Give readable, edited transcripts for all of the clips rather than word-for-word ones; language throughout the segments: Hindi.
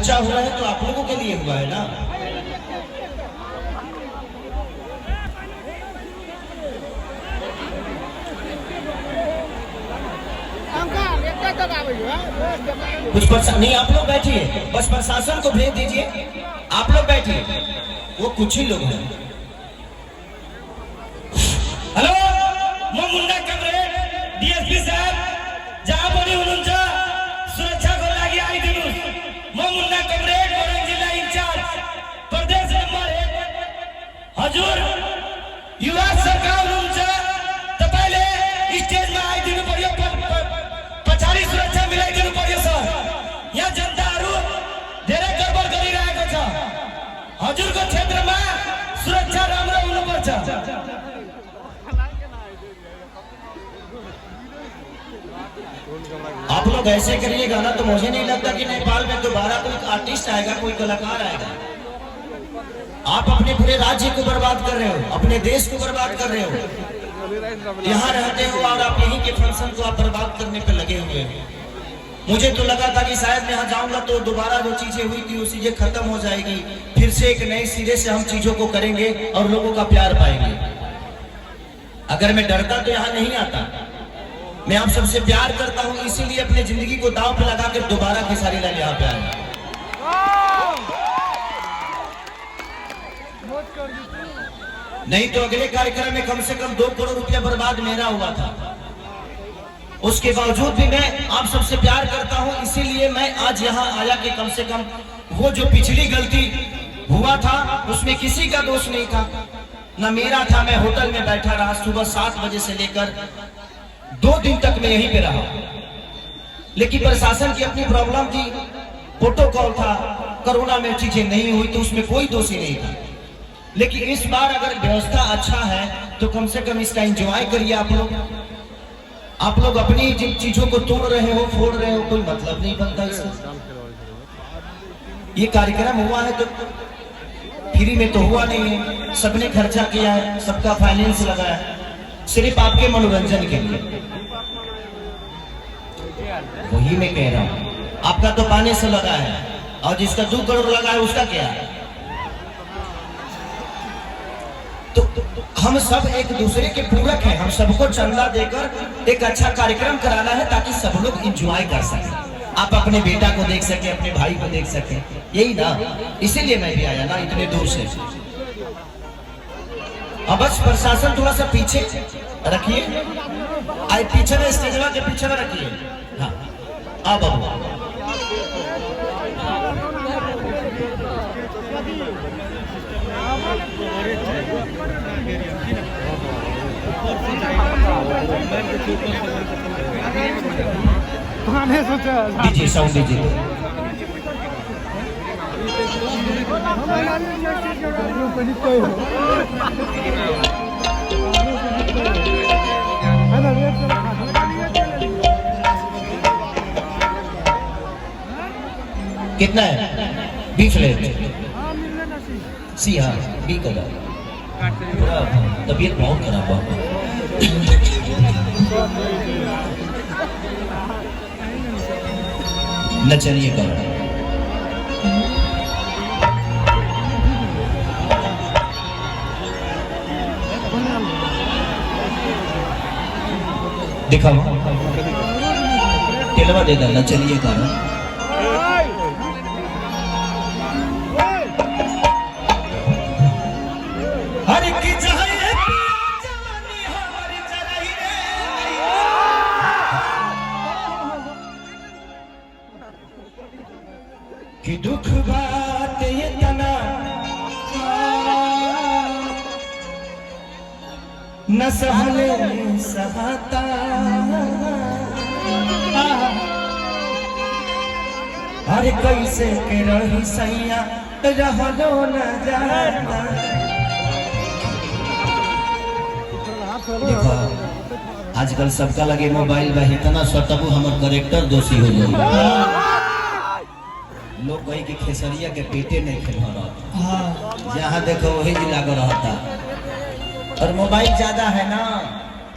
बच्चा हुआ है तो आप लोगों के लिए हुआ है ना। कुछ नहीं, आप लोग बैठिए, बस प्रशासन को भेज दीजिए, आप लोग बैठिए, वो कुछ ही लोग हैं। हेलो, मैं मुंडा कमरेड डीएसपी साहब जहां बनी उनका सुरक्षा को लागी आई दिनु, मैं मुंडा कमरेड मोरंग जिला इंचार्ज प्रदेश नंबर 1 हजूर युवा सरकार उनका तो पहले स्टेज में आई दिनु बढ़िया पछाड़ी सुरक्षा मिलाई दिनु पड़ियो सर। यहाँ जनता ढेरे गड़बड़ करी रहेको छ, हजुरको क्षेत्रमा सुरक्षा राम्रो हुनुपर्छ। आप लोग ऐसे करिएगा ना तो मुझे नहीं लगता कि नेपाल में दोबारा कोई आर्टिस्ट आएगा, कोई कलाकार आएगा। आप अपने पूरे राज्य को बर्बाद कर रहे हो, अपने देश को बर्बाद कर रहे हो। यहाँ रहते हो और आप यहीं के फंक्शन को आप बर्बाद करने पे लगे हुए हैं। मुझे तो लगा था कि शायद मैं यहाँ जाऊंगा तो दोबारा जो चीजें हुई थी वो चीजें खत्म हो जाएगी, फिर से एक नए सिरे से हम चीजों को करेंगे और लोगों का प्यार पाएंगे। अगर मैं डरता तो यहाँ नहीं आता। मैं आप सबसे प्यार करता हूँ, इसीलिए अपने जिंदगी को दांव पे लगा कर दोबारा खेसारी लाल यहाँ पे आए। नहीं तो अगले कार्यक्रम में कम से कम 2 करोड़ रुपया बर्बाद मेरा हुआ था। उसके बावजूद भी मैं आप सबसे प्यार करता हूं, इसीलिए मैं आज यहाँ आया कि कम से कम वो जो पिछली गलती हुआ था उसमें किसी का दोष नहीं था, ना मेरा था। मैं होटल में बैठा रहा, सुबह 7 बजे से लेकर 2 दिन तक मैं यहीं पे रहा, लेकिन प्रशासन की अपनी प्रॉब्लम थी, प्रोटोकॉल था, कोरोना में चीजें नहीं हुई तो उसमें कोई दोषी नहीं था। लेकिन इस बार अगर व्यवस्था अच्छा है तो कम से कम इसका एंजॉय करिए। आप लोग अपनी जिन चीजों को तोड़ रहे हो, फोड़ रहे हो, कोई मतलब नहीं बनता इसका। ये कार्यक्रम हुआ है तो फ्री में तो हुआ नहीं है, सबने खर्चा किया है, सबका फाइनेंस लगा है, सिर्फ आपके मनोरंजन के लिए। वही मैं कह रहा हूँ, आपका तो पाने से लगा है और जिसका 2 करोड़ लगा है उसका क्या है। तो हम सब एक दूसरे के पूरक हैं, हम सबको चंदा देकर एक अच्छा कार्यक्रम कराना है ताकि सब लोग एंजॉय कर सकें। आप अपने बेटा को देख सके, अपने भाई को देख सके, यही ना, इसीलिए मैं भी आया ना इतने दूर से। अब बस प्रशासन थोड़ा सा पीछे रखिए, आए पीछे में, स्टेजवा के पीछे में रखिए। हाँ, अब दीजिए साउंड दीजिए। कितना है? 20 ले सी। हाँ, 20 कलर। तबीयत बहुत खराब हुआ। न चलिए कलर दिखाओ, टेलवा देगा। न चलिए कलर कि दुख बात ये तना न सहले सहता, हर कैसे के रही सैया रहलो न जाता। देखो आजकल सबका लगे मोबाइल बा, इतना सतबू हमर करेक्टर दोषी हो जाए। लोग कही कि खेसरिया के पेटे नहीं खेल रहा, जहाँ देखो वही जिला को रहता। और मोबाइल ज्यादा है ना,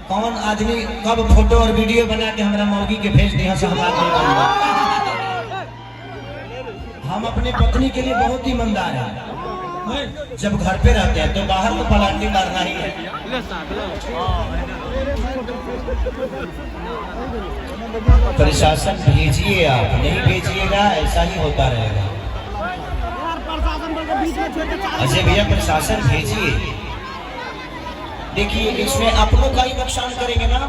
कौन आदमी कब फोटो और वीडियो बना के हमारा मौगी के भेज दिया। हम अपने पत्नी के लिए बहुत ईमानदार हैं। जब घर पे रहते हैं तो बाहर तो पलांटी मारना ही है। प्रशासन भेजिए, आप नहीं भेजिएगा ऐसा ही होता रहेगा। अजय भैया प्रशासन भेजिए। देखिए इसमें अपनों का ही नुकसान करेंगे ना,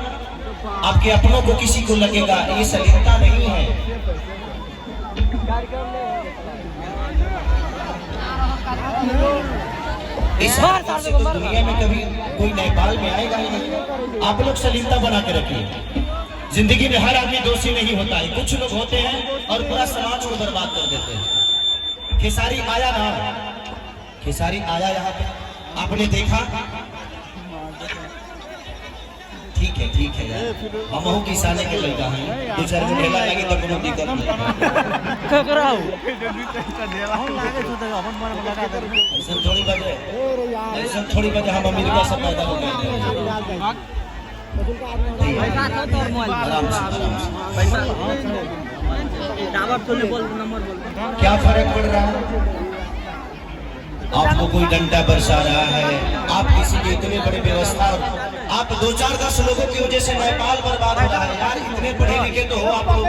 आपके अपनों को किसी को लगेगा। ये सलीलता नहीं है। इस हरकत से तो दुनिया में कभी कोई नेपाल में आएगा ही नहीं। आप लोग सलीलता बना के रखिए। जिंदगी में हर आदमी दोषी नहीं होता है, कुछ लोग होते हैं और पूरा समाज को बर्बाद कर देते हैं। खेसारी आया ना, खेसारी आया यहाँ पे, आपने देखा? ठीक है यार, हम किसाने के लड़का हैं, 2-4 गो ढेला लगे तो कोनो दिक्कत नहीं। ऐसा थोड़ी बजे हम अमेरिका से पैदा हो गए। क्या फर्क पड़ रहा है? आपको कोई डंडा बरसा रहा है, आप किसी के इतने बड़े व्यवस्था, आप 2-4-10 लोगों की वजह से नेपाल बर्बाद हो रहा है यार। इतने पढ़े लिखे तो हो आप लोग।